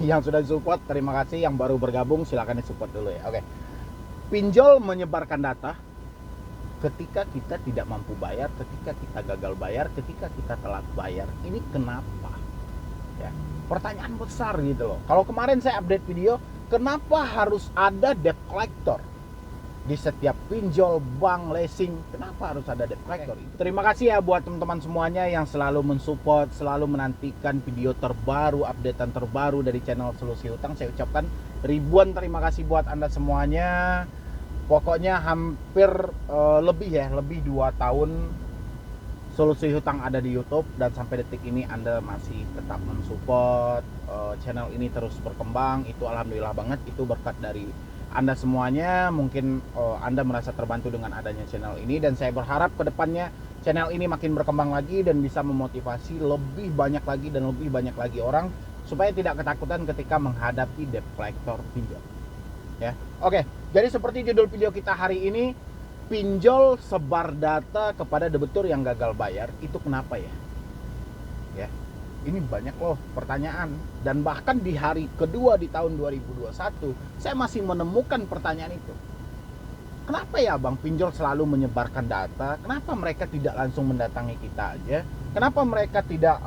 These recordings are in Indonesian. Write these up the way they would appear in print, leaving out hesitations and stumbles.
yang sudah support terima kasih, yang baru bergabung silakan di-support dulu ya. Oke. Pinjol menyebarkan data ketika kita tidak mampu bayar, ketika kita gagal bayar, ketika kita telat bayar. Ini kenapa? Ya. Pertanyaan besar gitu loh. Kalau kemarin saya update video, kenapa harus ada debt collector di setiap pinjol, bank, leasing? Kenapa harus ada debt collector? Terima kasih ya buat teman-teman semuanya yang selalu mensupport, selalu menantikan video terbaru, updatean terbaru dari channel Solusi Hutang. Saya ucapkan ribuan terima kasih buat Anda semuanya. Pokoknya hampir lebih 2 tahun Solusi Hutang ada di YouTube, dan sampai detik ini Anda masih tetap mensupport channel ini terus berkembang. Itu alhamdulillah banget, itu berkat dari Anda semuanya. Mungkin Anda merasa terbantu dengan adanya channel ini, dan saya berharap ke depannya channel ini makin berkembang lagi dan bisa memotivasi lebih banyak lagi orang supaya tidak ketakutan ketika menghadapi debt collector pinjol. Ya. Oke, jadi seperti judul video kita hari ini, pinjol sebar data kepada debitur yang gagal bayar, itu kenapa ya? Ya. Ini banyak loh pertanyaan, dan bahkan di hari kedua di tahun 2021 saya masih menemukan pertanyaan itu. Kenapa ya Bang pinjol selalu menyebarkan data? Kenapa mereka tidak langsung mendatangi kita aja? Kenapa mereka tidak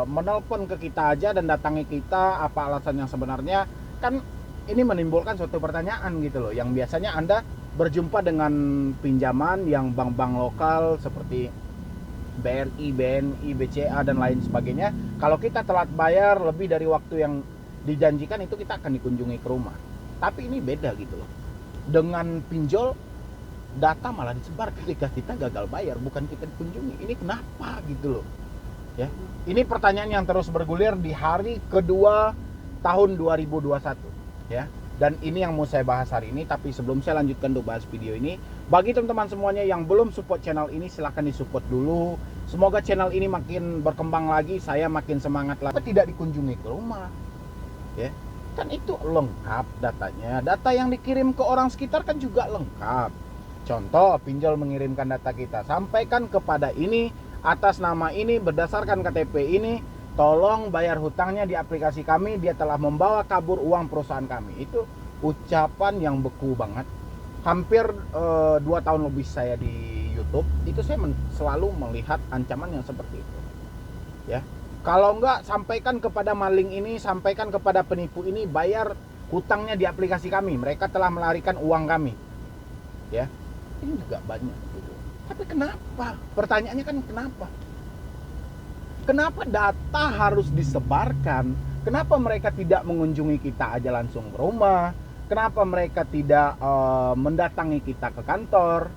menelpon ke kita aja dan datangi kita? Apa alasan yang sebenarnya? Kan ini menimbulkan suatu pertanyaan gitu loh, yang biasanya Anda berjumpa dengan pinjaman yang bank-bank lokal seperti BRI, BNI, BCA dan lain sebagainya. Kalau kita telat bayar lebih dari waktu yang dijanjikan, itu kita akan dikunjungi ke rumah. Tapi ini beda gitu loh. Dengan pinjol, data malah disebar ketika kita gagal bayar, bukan kita dikunjungi. Ini kenapa gitu loh? Ya. Ini pertanyaan yang terus bergulir di hari kedua tahun 2021. Ya, dan ini yang mau saya bahas hari ini. Tapi sebelum saya lanjutkan untuk bahas video ini, bagi teman-teman semuanya yang belum support channel ini, silahkan disupport dulu. Semoga channel ini makin berkembang lagi, saya makin semangat lagi. Tidak dikunjungi ke rumah, ya kan itu lengkap datanya. Data yang dikirim ke orang sekitar kan juga lengkap. Contoh, pinjol mengirimkan data kita, sampaikan kepada ini atas nama ini berdasarkan KTP ini, tolong bayar hutangnya di aplikasi kami, dia telah membawa kabur uang perusahaan kami. Itu ucapan yang beku banget. Hampir 2 tahun lebih saya di YouTube, itu saya selalu melihat ancaman yang seperti itu. Ya, kalau enggak, sampaikan kepada maling ini, sampaikan kepada penipu ini, bayar hutangnya di aplikasi kami, mereka telah melarikan uang kami. Ya, ini juga banyak gitu. Tapi kenapa? Pertanyaannya kan kenapa? Kenapa data harus disebarkan? Kenapa mereka tidak mengunjungi kita aja langsung ke rumah? Kenapa mereka tidak mendatangi kita ke kantor?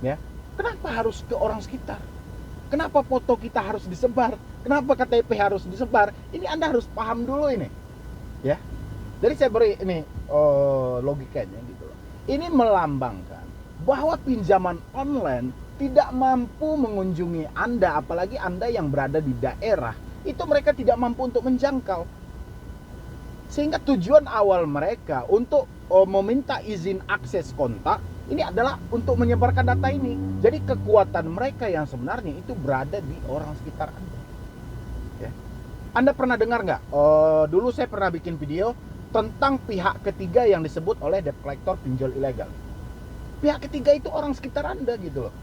Ya, kenapa harus ke orang sekitar? Kenapa foto kita harus disebar? Kenapa KTP harus disebar? Ini Anda harus paham dulu ini. Ya, jadi saya beri ini logikanya gitu loh. Ini melambangkan bahwa pinjaman online tidak mampu mengunjungi Anda, apalagi Anda yang berada di daerah. Itu mereka tidak mampu untuk menjangkau. Sehingga tujuan awal mereka untuk meminta izin akses kontak ini adalah untuk menyebarkan data ini. Jadi kekuatan mereka yang sebenarnya itu berada di orang sekitar Anda. Ya. Anda pernah dengar nggak? Dulu saya pernah bikin video tentang pihak ketiga yang disebut oleh debt collector pinjol ilegal. Pihak ketiga itu orang sekitar Anda gitu loh.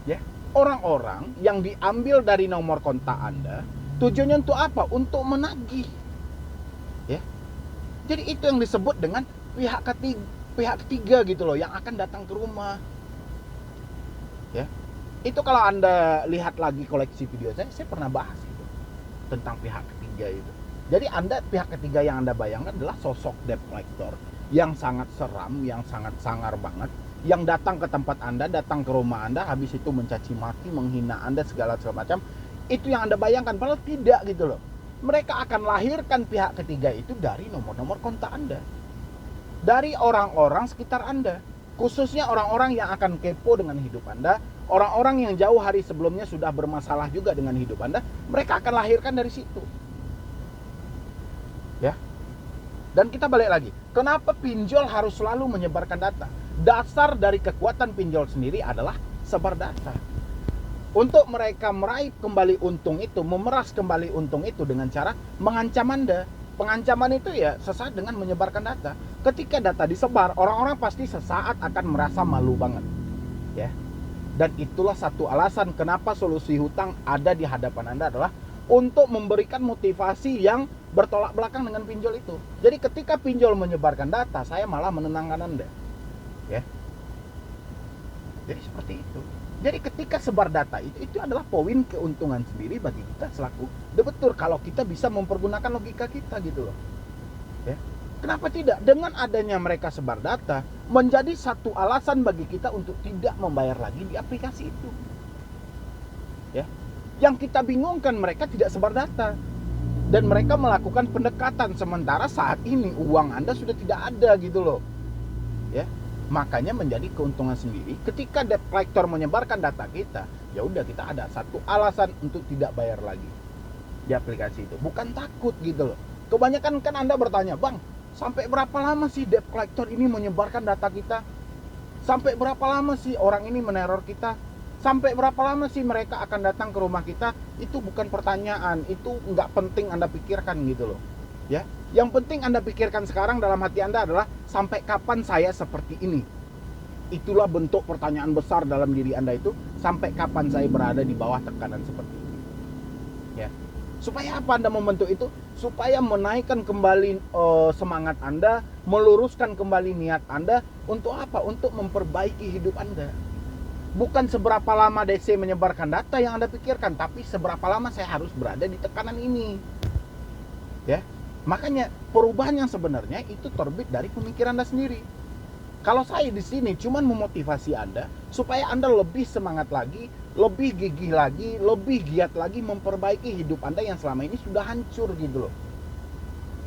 Ya, orang-orang yang diambil dari nomor kontak Anda, tujuannya untuk apa? Untuk menagih. Ya. Jadi itu yang disebut dengan pihak ketiga gitu loh, yang akan datang ke rumah. Ya. Itu kalau Anda lihat lagi koleksi video saya pernah bahas gitu tentang pihak ketiga itu. Jadi pihak ketiga yang Anda bayangkan adalah sosok debt collector yang sangat seram, yang sangat sangar banget, yang datang ke tempat Anda, datang ke rumah Anda, habis itu mencaci maki, menghina Anda, segala macam. Itu yang Anda bayangkan, padahal tidak gitu loh. Mereka akan lahirkan pihak ketiga itu dari nomor-nomor kontak Anda, dari orang-orang sekitar Anda, khususnya orang-orang yang akan kepo dengan hidup Anda, orang-orang yang jauh hari sebelumnya sudah bermasalah juga dengan hidup Anda. Mereka akan lahirkan dari situ. Ya. Dan kita balik lagi, kenapa pinjol harus selalu menyebarkan data? Dasar dari kekuatan pinjol sendiri adalah sebar data. Untuk mereka meraih kembali untung itu, memeras kembali untung itu dengan cara mengancam Anda. Pengancaman itu ya sesaat dengan menyebarkan data. Ketika data disebar, orang-orang pasti sesaat akan merasa malu banget. Ya. Dan itulah satu alasan kenapa solusi hutang ada di hadapan Anda adalah untuk memberikan motivasi yang bertolak belakang dengan pinjol itu. Jadi ketika pinjol menyebarkan data, saya malah menenangkan Anda. Ya. Jadi seperti itu. Jadi ketika sebar data itu adalah poin keuntungan sendiri bagi kita selaku debitur kalau kita bisa mempergunakan logika kita gitu loh. Ya. Kenapa tidak? Dengan adanya mereka sebar data menjadi satu alasan bagi kita untuk tidak membayar lagi di aplikasi itu. Ya. Yang kita bingungkan mereka tidak sebar data dan mereka melakukan pendekatan sementara saat ini uang Anda sudah tidak ada gitu loh. Ya. Makanya menjadi keuntungan sendiri ketika debt collector menyebarkan data kita, ya udah kita ada satu alasan untuk tidak bayar lagi di aplikasi itu. Bukan takut gitu loh. Kebanyakan kan Anda bertanya, "Bang, sampai berapa lama sih debt collector ini menyebarkan data kita? Sampai berapa lama sih orang ini meneror kita? Sampai berapa lama sih mereka akan datang ke rumah kita?" Itu bukan pertanyaan, itu nggak penting Anda pikirkan gitu loh. Ya, yang penting Anda pikirkan sekarang dalam hati Anda adalah sampai kapan saya seperti ini. Itulah bentuk pertanyaan besar dalam diri Anda itu, sampai kapan saya berada di bawah tekanan seperti ini. Ya. Supaya apa Anda membentuk itu? Supaya menaikkan kembali semangat Anda, meluruskan kembali niat Anda untuk apa? Untuk memperbaiki hidup Anda. Bukan seberapa lama DC menyebarkan data yang Anda pikirkan, tapi seberapa lama saya harus berada di tekanan ini. Ya. Makanya perubahan yang sebenarnya itu terbit dari pemikiran Anda sendiri. Kalau saya di sini cuma memotivasi Anda supaya Anda lebih semangat lagi, lebih gigih lagi, lebih giat lagi memperbaiki hidup Anda yang selama ini sudah hancur gitu loh.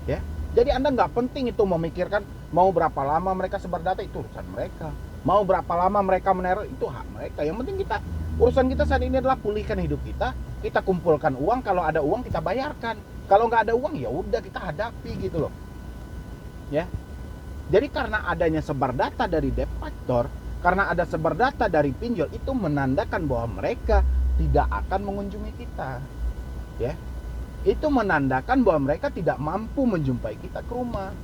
Ya. Jadi Anda nggak penting itu memikirkan mau berapa lama mereka sebar data, itu urusan mereka. Mau berapa lama mereka meneror, itu hak mereka. Yang penting urusan kita saat ini adalah pulihkan hidup kita kumpulkan uang, kalau ada uang kita bayarkan. Kalau nggak ada uang ya udah kita hadapi gitu loh. Ya. Jadi karena adanya sebar data dari debt collector, karena ada sebar data dari pinjol, itu menandakan bahwa mereka tidak akan mengunjungi kita. Ya. Itu menandakan bahwa mereka tidak mampu menjumpai kita ke rumah.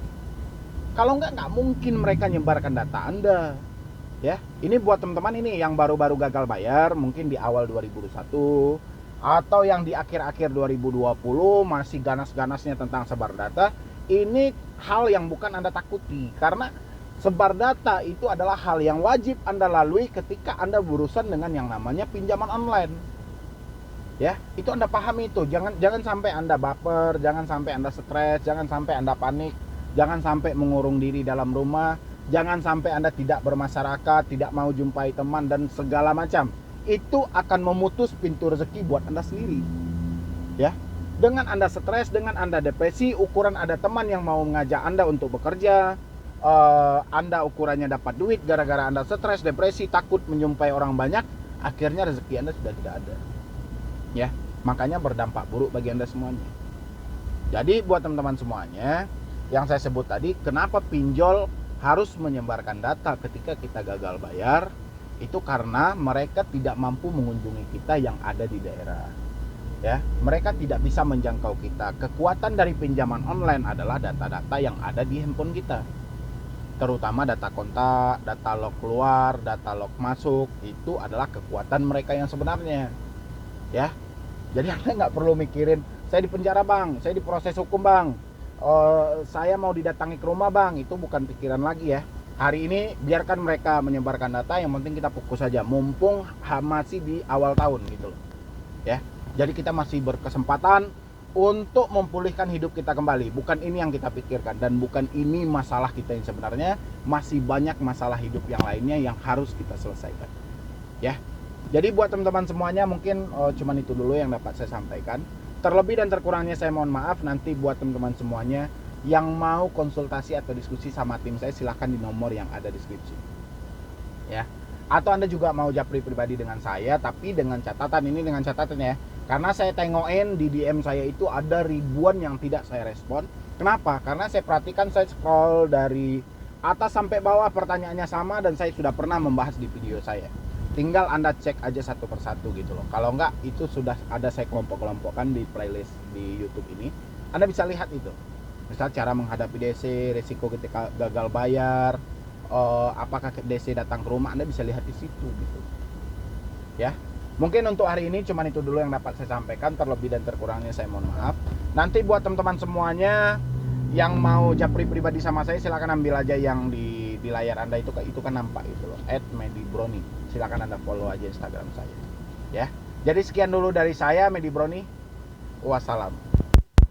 Kalau nggak mungkin mereka nyebarkan data Anda. Ya. Ini buat teman-teman ini yang baru-baru gagal bayar, mungkin di awal 2021 atau yang di akhir-akhir 2020 masih ganas-ganasnya tentang sebar data. Ini hal yang bukan Anda takuti, karena sebar data itu adalah hal yang wajib Anda lalui ketika Anda berurusan dengan yang namanya pinjaman online. Ya, itu Anda pahami itu. Jangan sampai Anda baper, jangan sampai Anda stres, jangan sampai Anda panik, jangan sampai mengurung diri dalam rumah, jangan sampai Anda tidak bermasyarakat, tidak mau jumpai teman dan segala macam. Itu akan memutus pintu rezeki buat Anda sendiri. Ya. Dengan Anda stres, dengan Anda depresi, ukuran ada teman yang mau mengajak Anda untuk bekerja, Anda ukurannya dapat duit gara-gara Anda stres, depresi, takut menjumpai orang banyak, akhirnya rezeki Anda sudah tidak ada. Ya, makanya berdampak buruk bagi Anda semuanya. Jadi buat teman-teman semuanya, yang saya sebut tadi, kenapa pinjol harus menyebarkan data ketika kita gagal bayar, itu karena mereka tidak mampu mengunjungi kita yang ada di daerah. Ya, mereka tidak bisa menjangkau kita. Kekuatan dari pinjaman online adalah data-data yang ada di handphone kita, terutama data kontak, data log keluar, data log masuk. Itu adalah kekuatan mereka yang sebenarnya. Ya, jadi Anda nggak perlu mikirin saya di penjara bang, saya diproses hukum bang, saya mau didatangi ke rumah bang. Itu bukan pikiran lagi ya. Hari ini biarkan mereka menyebarkan data, yang penting kita fokus saja, mumpung masih di awal tahun gitu loh. Ya. Jadi kita masih berkesempatan untuk memulihkan hidup kita kembali. Bukan ini yang kita pikirkan, dan bukan ini masalah kita yang sebenarnya. Masih banyak masalah hidup yang lainnya yang harus kita selesaikan. Ya. Jadi buat teman-teman semuanya mungkin cuman itu dulu yang dapat saya sampaikan. Terlebih dan terkurangnya saya mohon maaf. Nanti buat teman-teman semuanya yang mau konsultasi atau diskusi sama tim saya, silahkan di nomor yang ada di deskripsi. Ya. Atau Anda juga mau japri pribadi dengan saya, tapi dengan catatan, ini dengan catatan ya. Karena saya tengokin di DM saya itu ada ribuan yang tidak saya respon. Kenapa? Karena saya perhatikan, saya scroll dari atas sampai bawah pertanyaannya sama, dan saya sudah pernah membahas di video saya. tinggal Anda cek aja satu persatu gitu loh. Kalau enggak, itu sudah ada saya kelompok-kelompokkan di playlist di YouTube ini. Anda bisa lihat itu. Misal cara menghadapi DC, risiko ketika gagal bayar, apakah DC datang ke rumah, Anda bisa lihat di situ gitu. Ya. Mungkin untuk hari ini cuman itu dulu yang dapat saya sampaikan. Terlebih dan terkurangnya saya mohon maaf. Nanti buat teman-teman semuanya yang mau japri pribadi sama saya, silakan ambil aja yang di layar Anda itu kan nampak itu loh, @medibroni. Silakan Anda follow aja Instagram saya. Ya. Jadi sekian dulu dari saya, Medi Broni. Wassalam.